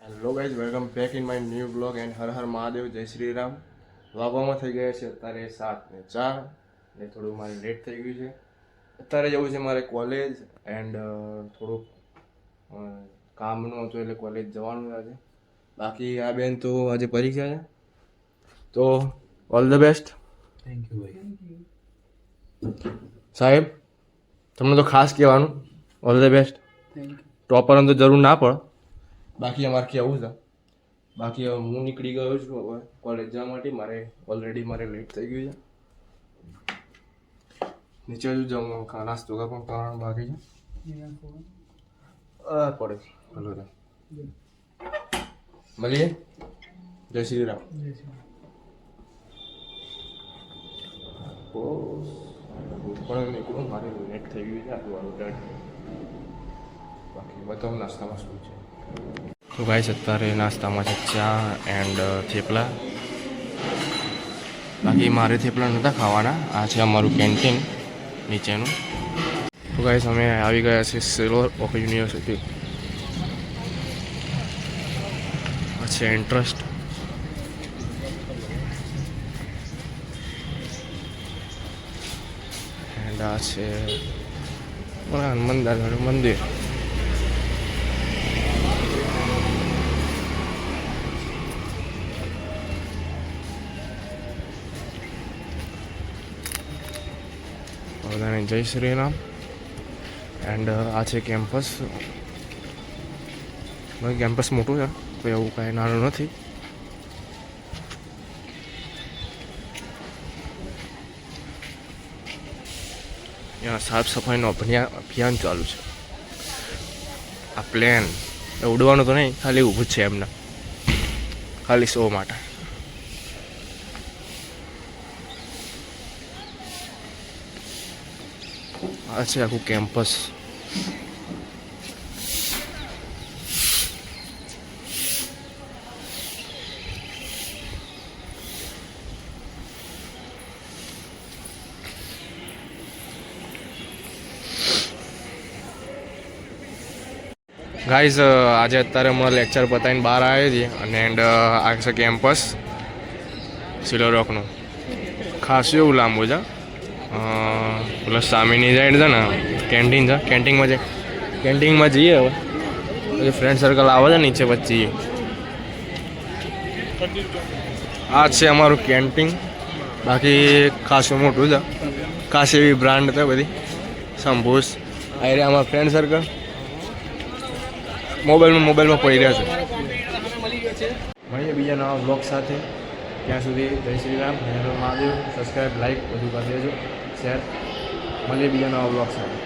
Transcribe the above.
Hello guys, welcome back in my new blog and હર હર મહાદેવ, જય શ્રી રામ. વાગવામાં થઈ ગયા છે અત્યારે 7:04 ને થોડું મારે લેટ થઈ ગયું છે. અત્યારે જવું છે મારે કોલેજ એન્ડ થોડુંક કામનું હતું એટલે કોલેજ જવાનું છે આજે. બાકી આ બેન તો આજે પરીક્ષા છે, તો all the best. Thank you ભાઈ. સાહેબ તમને તો ખાસ કહેવાનું ઓલ ધ બેસ્ટ. ટોપર તો જરૂર ના પડે, બાકી અમારે કેવું છે. બાકી હવે હું નીકળી ગયો છું હવે કોલેજ જવા માટે. ઓલરેડી મારે લેટ થઈ ગયું છે. નીચે જ જાઉં, નાસ્તો પણ કરવાનું બાકી છે. પડે હલો મળીએ. જય શ્રી રામ. પણ નીકળું, મારે લેટ થઈ ગયું છે આજવાનું ડેટ. બાકી બતાવું નાસ્તામાં શું છે. તો ગાઈસ અત્યારે નાસ્તામાં છે ચા એન્ડ થેપલા. બાકી મારે થેપલા નહોતા ખાવાના, આ છે અમારું કેન્ટીન નીચેનું. તો ગાઈસ અમે આવી ગયા છે સિલ્વર ઓફ યુનિવર્સિટી. છે ઇન્ટરેસ્ટ. એન્ડ આ છે હનુમાન દાદાનું મંદિર. બધાને જય શ્રી રામ. એન્ડ આ છે કેમ્પસ. કેમ્પસ મોટું છે, કોઈ એવું કાંઈ નાનું નથી. ત્યાં સાફ સફાઈનું અભિયાન ચાલુ છે. આ પ્લેન ઉડવાનું તો નહીં, ખાલી ઊભું જ છે એમને, ખાલી શો માટે. આ છે આખું કેમ્પસ. ગાઈઝ આજે અત્યારે હમણાં લેક્ચર પતાવીને બહાર આવ્યા છીએ અને એન્ડ આ છે કેમ્પસ સિલ્વર રોકનું. ખાસું એવું લાંબુ છે. પ્લસ સામેની સાઈડ છે ને કેન્ટીન છે, કેન્ટીનમાં જઈએ. હવે પછી ફ્રેન્ડ સર્કલ આવે છે નીચે પછી. આ છે અમારું કેન્ટીન. બાકી ખાસું મોટું છે, ખાસી એવી બ્રાન્ડ છે બધી. સંભૂસ આ રહ્યા અમારા ફ્રેન્ડ સર્કલ. મોબાઈલમાં પડી રહ્યા છે. મળીએ બીજા નવા બ્લોગ સાથે. ત્યાં સુધી જય શ્રી રામ, હર હર મહાદેવ. સબસ્ક્રાઈબ, લાઈક બધું કરી દેજો, શેર. મળીએ બીજા નવા બ્લોગ સાથે.